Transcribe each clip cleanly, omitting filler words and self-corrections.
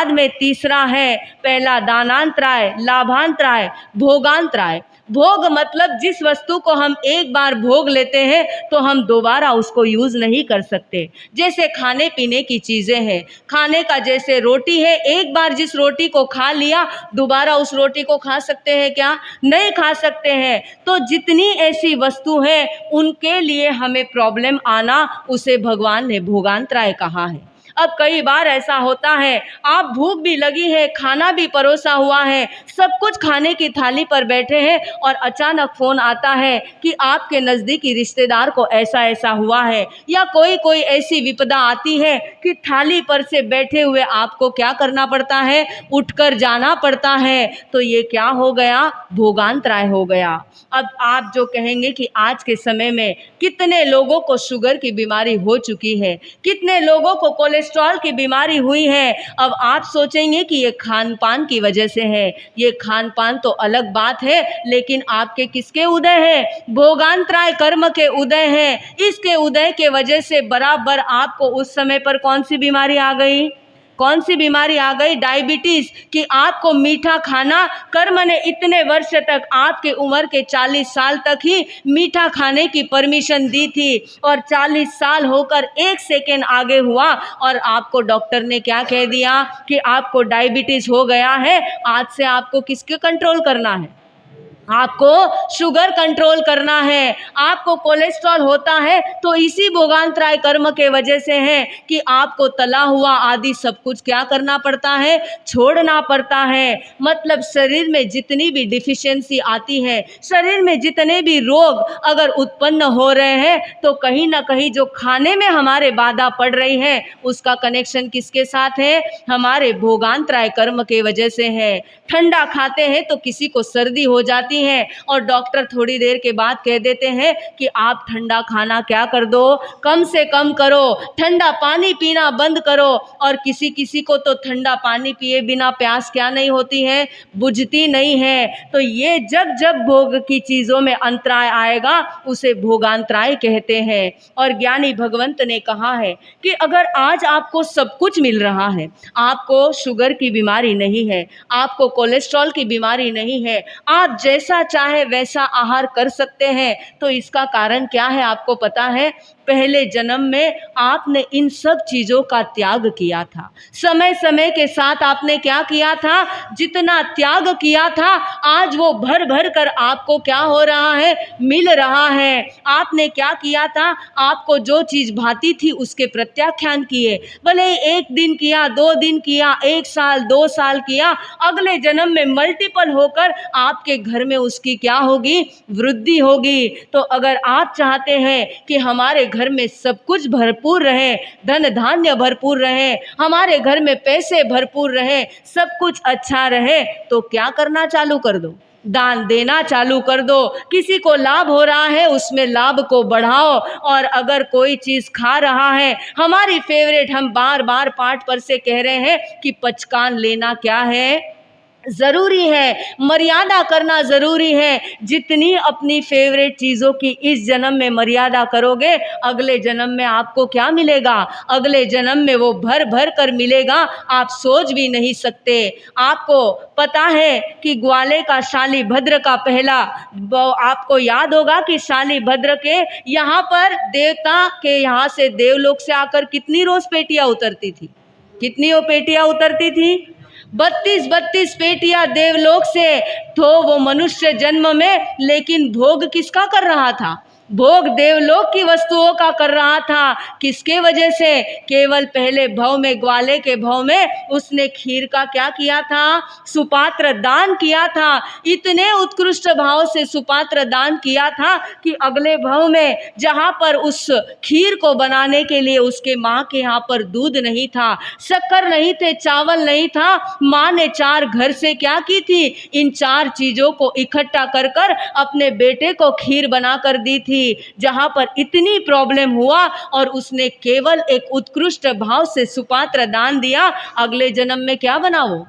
बाद में तीसरा है, पहला दानांतराय, लाभांतराय, भोगांतराय। भोग मतलब जिस वस्तु को हम एक बार भोग लेते हैं तो हम दोबारा उसको यूज़ नहीं कर सकते। जैसे खाने पीने की चीज़ें हैं, खाने का जैसे रोटी है, एक बार जिस रोटी को खा लिया दोबारा उस रोटी को खा सकते हैं क्या? नहीं खा सकते हैं। तो जितनी ऐसी वस्तु है उनके लिए हमें प्रॉब्लम आना, उसे भगवान ने भोगांतराय कहा है। अब कई बार ऐसा होता है, आप भूख भी लगी है, खाना भी परोसा हुआ है, सब कुछ खाने की थाली पर बैठे हैं और अचानक फ़ोन आता है कि आपके नज़दीकी रिश्तेदार को ऐसा ऐसा हुआ है, या कोई ऐसी विपदा आती है कि थाली पर से बैठे हुए आपको क्या करना पड़ता है? उठकर जाना पड़ता है। तो ये क्या हो गया? भोगांतराय हो गया। अब आप जो कहेंगे कि आज के समय में कितने लोगों को शुगर की बीमारी हो चुकी है, कितने लोगों को कोलेस्ट्रॉल की बीमारी हुई है। अब आप सोचेंगे कि ये खान पान की वजह से है। ये खान पान तो अलग बात है, लेकिन आपके किसके उदय है? भोगांतराय कर्म के उदय हैं। इसके उदय के वजह से बराबर आपको उस समय पर कौन सी बीमारी आ गई? कौन सी बीमारी आ गई? डायबिटीज़। कि आपको मीठा खाना, कर्म ने इतने वर्ष तक, आपके उम्र के 40 साल तक ही मीठा खाने की परमिशन दी थी, और 40 साल होकर 1 सेकेंड आगे हुआ और आपको डॉक्टर ने क्या कह दिया कि आपको डायबिटीज़ हो गया है। आज से आपको किसके कंट्रोल करना है? आपको शुगर कंट्रोल करना है। आपको कोलेस्ट्रॉल होता है तो इसी भोगांतराय कर्म के वजह से है कि आपको तला हुआ आदि सब कुछ क्या करना पड़ता है? छोड़ना पड़ता है। मतलब शरीर में जितनी भी डिफिशियंसी आती है, शरीर में जितने भी रोग अगर उत्पन्न हो रहे हैं, तो कहीं ना कहीं जो खाने में हमारे बाधा पड़ रही है उसका कनेक्शन किसके साथ है? हमारे भोगांतराय कर्म के वजह से है। ठंडा खाते हैं तो किसी को सर्दी हो जाती है और डॉक्टर थोड़ी देर के बाद कह देते हैं कि आप ठंडा खाना क्या कर दो, कम से कम करो, ठंडा पानी पीना बंद करो। और किसी किसी को तो ठंडा पानी पिए बिना प्यास क्या नहीं होती है? बुझती नहीं है। तो ये जब जब भोग की चीज़ों में अंतराय आएगा उसे भोगांतराय कहते हैं। और ज्ञानी भगवंत ने कहा है कि अगर आज आपको सब कुछ मिल रहा है, आपको शुगर की बीमारी नहीं है, आपको कोलेस्ट्रॉल की बीमारी नहीं है, आप जैसा चाहे वैसा आहार कर सकते हैं, तो इसका कारण क्या है आपको पता है? पहले जन्म में आपने इन सब चीज़ों का त्याग किया था। समय समय के साथ आपने क्या किया था? जितना त्याग किया था आज वो भर भर कर आपको क्या हो रहा है? मिल रहा है। आपने क्या किया था? आपको जो चीज़ भाती थी उसके प्रत्याख्यान किए, भले ही 1 दिन किया, 2 दिन किया, 1 साल 2 साल किया, अगले जन्म में मल्टीपल होकर आपके घर में उसकी क्या होगी? वृद्धि होगी। तो अगर आप चाहते हैं कि हमारे घर में सब कुछ भरपूर रहे, धन धान्य भरपूर रहे, हमारे घर में पैसे भरपूर रहे, सब कुछ अच्छा रहे, तो क्या करना चालू कर दो? दान देना चालू कर दो। किसी को लाभ हो रहा है उसमें लाभ को बढ़ाओ। और अगर कोई चीज़ खा रहा है, हमारी फेवरेट, हम बार बार पाठ पर से कह रहे हैं कि पचकान लेना क्या है? ज़रूरी है। मर्यादा करना ज़रूरी है। जितनी अपनी फेवरेट चीज़ों की इस जन्म में मर्यादा करोगे, अगले जन्म में आपको क्या मिलेगा? अगले जन्म में वो भर भर कर मिलेगा, आप सोच भी नहीं सकते। आपको पता है कि ग्वाले का शालीभद्र का पहला, आपको याद होगा कि शालीभद्र के यहाँ पर देवता के यहाँ से देवलोक से आकर कितनी रोज़ पेटियाँ उतरती थी? कितनी वो पेटियाँ उतरती थी? 32 पेटियां देवलोक से। तो वो मनुष्य जन्म में, लेकिन भोग किसका कर रहा था? भोग देवलोक की वस्तुओं का कर रहा था। किसके वजह से? केवल पहले भव में, ग्वाले के भव में उसने खीर का क्या किया था? सुपात्र दान किया था। इतने उत्कृष्ट भाव से सुपात्र दान किया था कि अगले भव में जहाँ पर उस खीर को बनाने के लिए उसके माँ के यहाँ पर दूध नहीं था, शक्कर नहीं थे, चावल नहीं था, माँ ने 4 घर से क्या की थी? इन 4 चीज़ों को इकट्ठा कर कर अपने बेटे को खीर बना कर दी थी। जहां पर इतनी प्रॉब्लम हुआ और उसने केवल एक उत्कृष्ट भाव से सुपात्र दान दिया, अगले जन्म में क्या बना? वो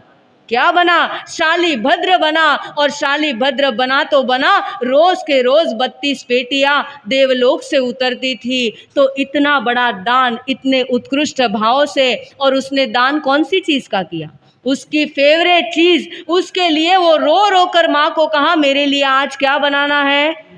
क्या बना? शालीभद्र बना। और शालीभद्र बना तो बना, रोज के रोज 32 पेटियां देवलोक से उतरती थी। तो इतना बड़ा दान, इतने उत्कृष्ट भाव से, और उसने दान कौन सी चीज का किया? उसकी फेवरेट चीज, उसके लिए वो रो रो कर माँ को कहा मेरे लिए आज क्या बनाना है,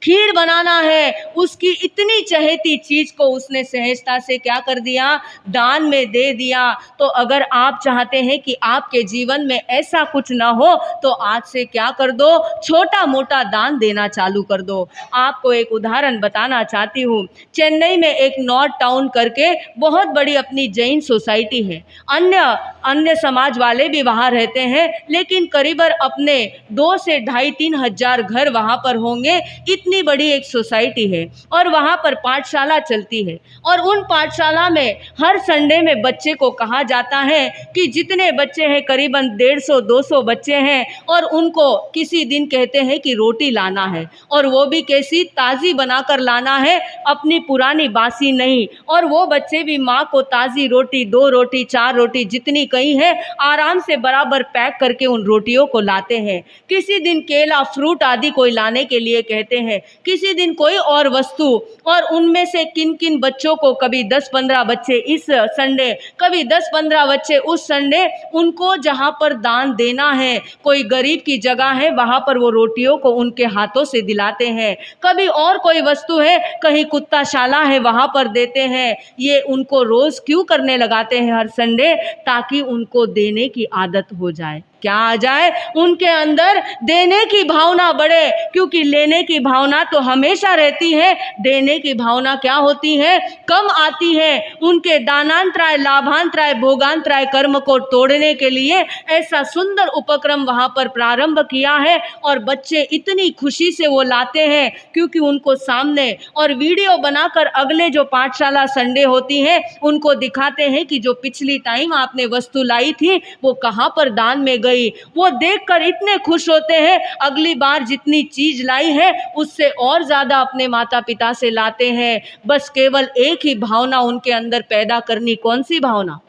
खीर बनाना है। उसकी इतनी चहेती चीज को उसने सहजता से क्या कर दिया, दान में दे दिया। तो अगर आप चाहते हैं कि आपके जीवन में ऐसा कुछ ना हो तो आज से क्या कर दो, छोटा मोटा दान देना चालू कर दो। आपको एक उदाहरण बताना चाहती हूँ। चेन्नई में एक नॉर्थ टाउन करके बहुत बड़ी अपनी जैन सोसाइटी है। अन्य अन्य समाज वाले भी वहाँ रहते हैं, लेकिन करीबन अपने 2 से 2.5-3 हजार घर वहाँ पर होंगे। इतनी बड़ी एक सोसाइटी है और वहाँ पर पाठशाला चलती है। और उन पाठशाला में हर संडे में बच्चे को कहा जाता है कि जितने बच्चे हैं, करीबन 150-200 बच्चे हैं, और उनको किसी दिन कहते हैं कि रोटी लाना है, और वो भी कैसी, ताज़ी बनाकर लाना है, अपनी पुरानी बासी नहीं। और वो बच्चे भी माँ को ताज़ी रोटी, 2 रोटी 4 रोटी जितनी कही है आराम से बराबर पैक करके उन रोटियों को लाते हैं। किसी दिन केला, फ्रूट आदि कोई लाने के लिए कहते हैं, किसी दिन कोई और वस्तु। और उनमें से किन किन बच्चों को, कभी 10-15 बच्चे इस संडे, कभी 10-15 बच्चे उस संडे, उनको जहाँ पर दान देना है, कोई गरीब की जगह है, वहाँ पर वो रोटियों को उनके हाथों से दिलाते हैं। कभी और कोई वस्तु है, कहीं कुत्ताशाला है, वहाँ पर देते हैं। ये उनको रोज क्यों करने लगाते हैं हर संडे, ताकि उनको देने की आदत हो जाए। क्या आ जाए, उनके अंदर देने की भावना बढ़े, क्योंकि लेने की भावना तो हमेशा रहती है, देने की भावना क्या होती है, कम आती है। उनके दानांतराय, लाभांतराय, भोगांतराय कर्म को तोड़ने के लिए ऐसा सुंदर उपक्रम वहाँ पर प्रारंभ किया है। और बच्चे इतनी खुशी से वो लाते हैं, क्योंकि उनको सामने और वीडियो बनाकर अगले जो पाठशाला संडे होती है उनको दिखाते हैं कि जो पिछली टाइम आपने वस्तु लाई थी वो कहाँ पर दान में गई। वो देखकर इतने खुश होते हैं, अगली बार जितनी चीज लाई है उससे और ज्यादा अपने माता पिता से लाते हैं। बस केवल एक ही भावना उनके अंदर पैदा करनी, कौन सी भावना,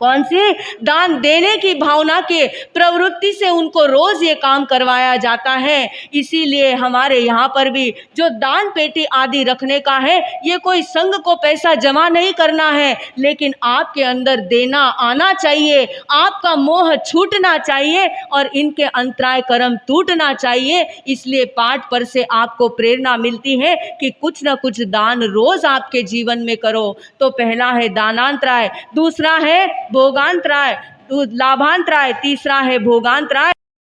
कौन सी, दान देने की भावना के प्रवृत्ति से उनको रोज ये काम करवाया जाता है। इसीलिए हमारे यहाँ पर भी जो दान पेटी आदि रखने का है, ये कोई संघ को पैसा जमा नहीं करना है, लेकिन आपके अंदर देना आना चाहिए, आपका मोह छूटना चाहिए और इनके अंतराय कर्म टूटना चाहिए। इसलिए पाठ पर से आपको प्रेरणा मिलती है कि कुछ न कुछ दान रोज आपके जीवन में करो। तो पहला है दानांतराय, दूसरा है भोगांतराय, लाभांतराय, तीसरा है भोगांतराय।